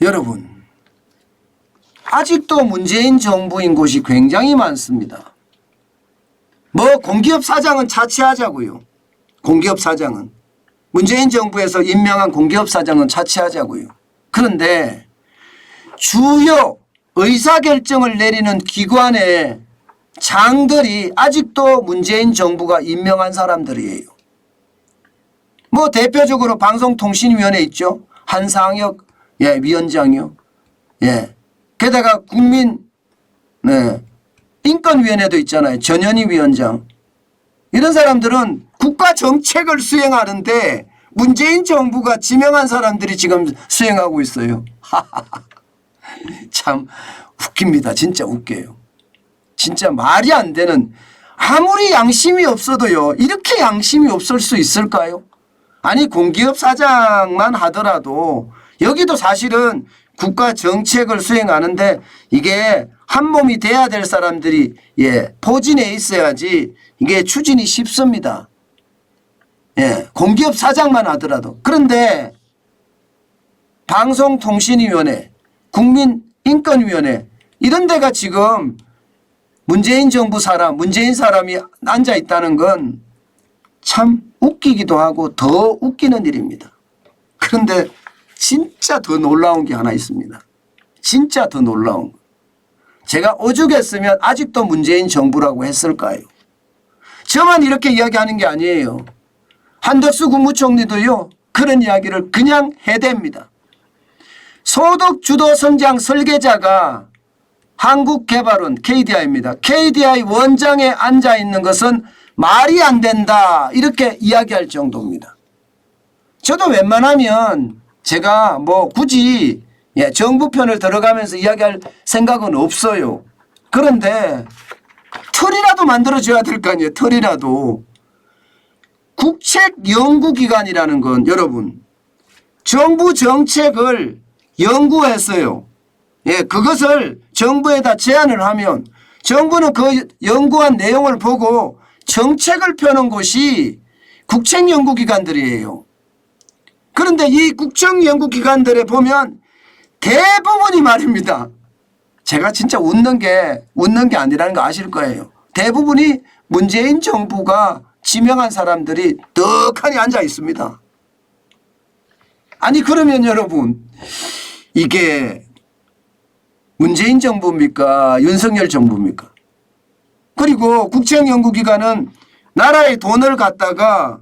여러분, 아직도 문재인 정부인 곳이 굉장히 많습니다. 뭐 공기업 사장은 차치하자고요. 공기업 사장은. 문재인 정부에서 임명한 공기업 사장은 차치하자고요. 그런데 주요 의사결정을 내리는 기관의 장들이 아직도 문재인 정부가 임명한 사람들이에요. 뭐 대표적으로 방송통신위원회 있죠. 한상혁 위원장이요. 게다가 인권위원회도 있잖아요. 전현희 위원장. 이런 사람들은 국가 정책을 수행하는데 문재인 정부가 지명한 사람들이 지금 수행하고 있어요. 참 웃깁니다. 진짜 웃겨요. 진짜 말이 안 되는, 아무리 양심이 없어도요. 이렇게 양심이 없을 수 있을까요? 아니 공기업 사장만 하더라도 여기도 사실은 국가 정책을 수행하는데 이게 한 몸이 돼야 될 사람들이 포진해 있어야지 이게 추진이 쉽습니다. 공기업 사장만 하더라도. 그런데 방송통신위원회, 국민인권위원회 이런 데가 지금 문재인 정부 사람, 문재인 사람이 앉아 있다는 건 참 웃기기도 하고 더 웃기는 일입니다. 그런데 진짜 더 놀라운 게 하나 있습니다. 진짜 더 놀라운 거. 제가 오죽했으면 아직도 문재인 정부라고 했을까요? 저만 이렇게 이야기하는 게 아니에요. 한덕수 국무총리도요. 그런 이야기를 그냥 해댑니다. 소득주도 성장 설계자가 한국개발원 KDI입니다. KDI 원장에 앉아 있는 것은 말이 안 된다 이렇게 이야기할 정도입니다. 저도 웬만하면 제가 뭐 굳이 정부 편을 들어가면서 이야기할 생각은 없어요. 그런데 틀이라도 만들어줘야 될 거 아니에요. 틀이라도. 국책연구기관이라는 건 여러분 정부 정책을 연구했어요. 그것을 정부에다 제안을 하면 정부는 그 연구한 내용을 보고 정책을 펴는 곳이 국책연구기관들이에요. 그런데 이 국책연구기관들에 보면 대부분이 말입니다. 제가 진짜 웃는 게 아니라는 거 아실 거예요. 대부분이 문재인 정부가 지명한 사람들이 떡하니 앉아 있습니다. 아니 그러면 여러분 이게 문재인 정부입니까? 윤석열 정부입니까? 그리고 국책연구기관은 나라의 돈을 갖다가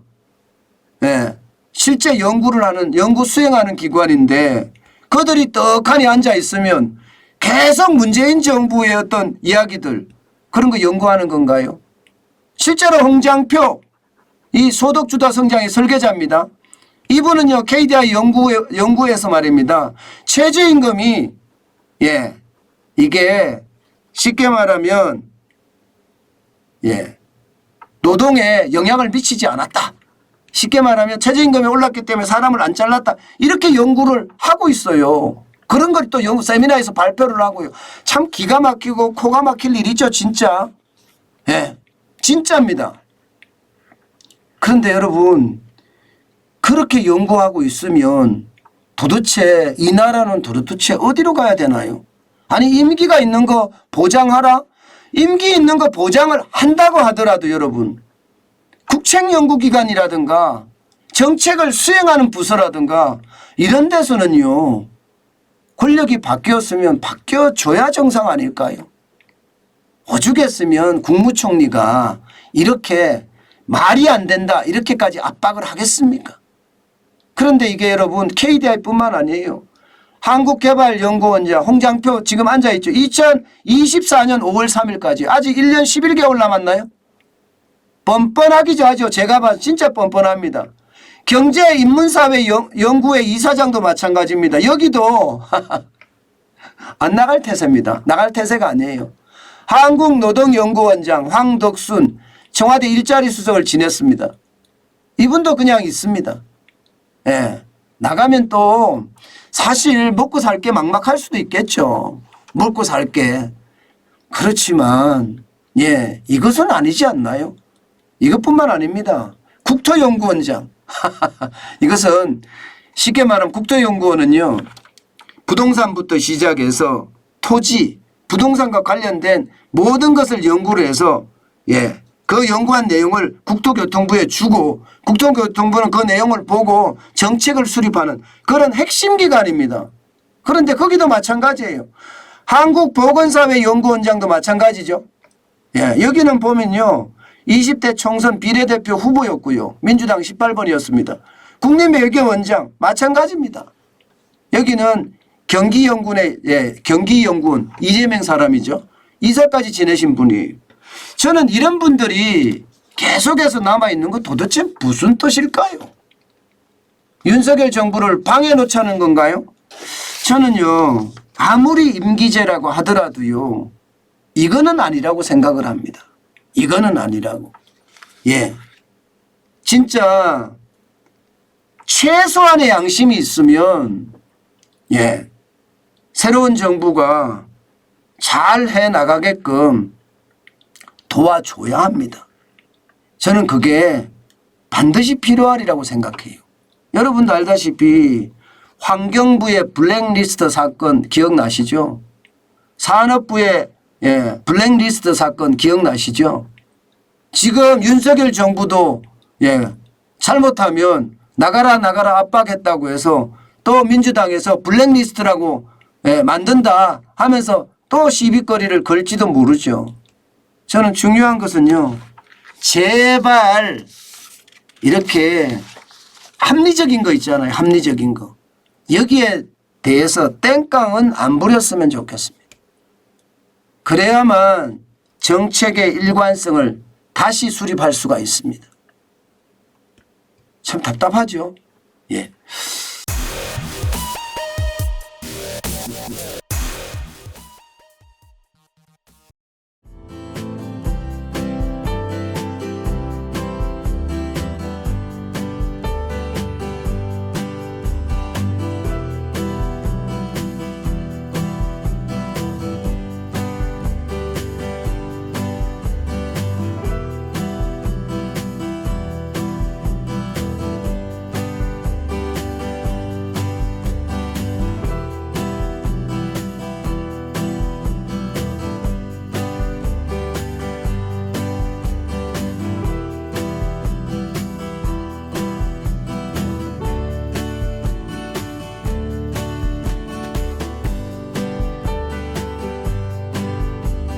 실제 연구를 하는, 연구 수행하는 기관인데 그들이 떡하니 앉아 있으면 계속 문재인 정부의 어떤 이야기들 그런 거 연구하는 건가요? 실제로 홍장표 이 소득주도 성장의 설계자입니다. 이분은요 KDI 연구에서 말입니다. 최저임금이 이게 쉽게 말하면 노동에 영향을 미치지 않았다. 쉽게 말하면 최저임금이 올랐기 때문에 사람을 안 잘랐다. 이렇게 연구를 하고 있어요. 그런 걸 또 연구 세미나에서 발표를 하고요. 참 기가 막히고 코가 막힐 일이죠. 진짜. 진짜입니다. 그런데 여러분 그렇게 연구하고 있으면 도대체 이 나라는 도대체 어디로 가야 되나요? 아니 임기가 있는 거 보장하라? 임기 있는 거 보장을 한다고 하더라도 여러분 국책연구기관이라든가 정책을 수행하는 부서라든가 이런 데서는요 권력이 바뀌었으면 바뀌어줘야 정상 아닐까요? 오죽했으면 국무총리가 이렇게 말이 안 된다 이렇게까지 압박을 하겠습니까? 그런데 이게 여러분 KDI뿐만 아니에요. 한국개발연구원장 홍장표 지금 앉아있죠. 2024년 5월 3일까지 아직 1년 11개월 남았나요? 뻔뻔하기죠. 하죠. 제가 봐도 진짜 뻔뻔합니다. 경제인문사회 연구회 이사장도 마찬가지입니다. 여기도 안 나갈 태세입니다. 나갈 태세가 아니에요. 한국노동연구원장 황덕순 청와대 일자리 수석을 지냈습니다. 이분도 그냥 있습니다. 나가면 또 사실 먹고 살 게 막막할 수도 있겠죠. 먹고 살 게. 그렇지만 이것은 아니지 않나요? 이것뿐만 아닙니다. 국토연구원장. 이것은 쉽게 말하면 국토연구원은요. 부동산부터 시작해서 토지, 부동산과 관련된 모든 것을 연구를 해서 그 연구한 내용을 국토교통부에 주고 국토교통부는 그 내용을 보고 정책을 수립하는 그런 핵심 기관입니다. 그런데 거기도 마찬가지예요. 한국보건사회연구원장도 마찬가지죠. 여기는 보면요. 20대 총선 비례대표 후보였고요. 민주당 18번이었습니다. 국립외교원장 마찬가지입니다. 여기는 경기연구원 이재명 사람이죠. 이사까지 지내신 분이에요. 저는 이런 분들이 계속해서 남아있는 건 도대체 무슨 뜻일까요? 윤석열 정부를 방해 놓자는 건가요? 저는요. 아무리 임기제라고 하더라도요. 이거는 아니라고 생각을 합니다. 이거는 아니라고. 진짜 최소한의 양심이 있으면 새로운 정부가 잘 해나가게끔 도와줘야 합니다. 저는 그게 반드시 필요하리라고 생각해요. 여러분도 알다시피 환경부의 블랙리스트 사건 기억나시죠? 산업부의 블랙리스트 사건 기억나시죠? 지금 윤석열 정부도 잘못하면 나가라 압박했다고 해서 또 민주당에서 블랙리스트라고 만든다 하면서 또 시비거리를 걸지도 모르죠. 저는 중요한 것은요. 제발 이렇게 합리적인 거 있잖아요. 합리적인 거. 여기에 대해서 땡깡은 안 부렸으면 좋겠습니다. 그래야만 정책의 일관성을 다시 수립할 수가 있습니다. 참 답답하죠.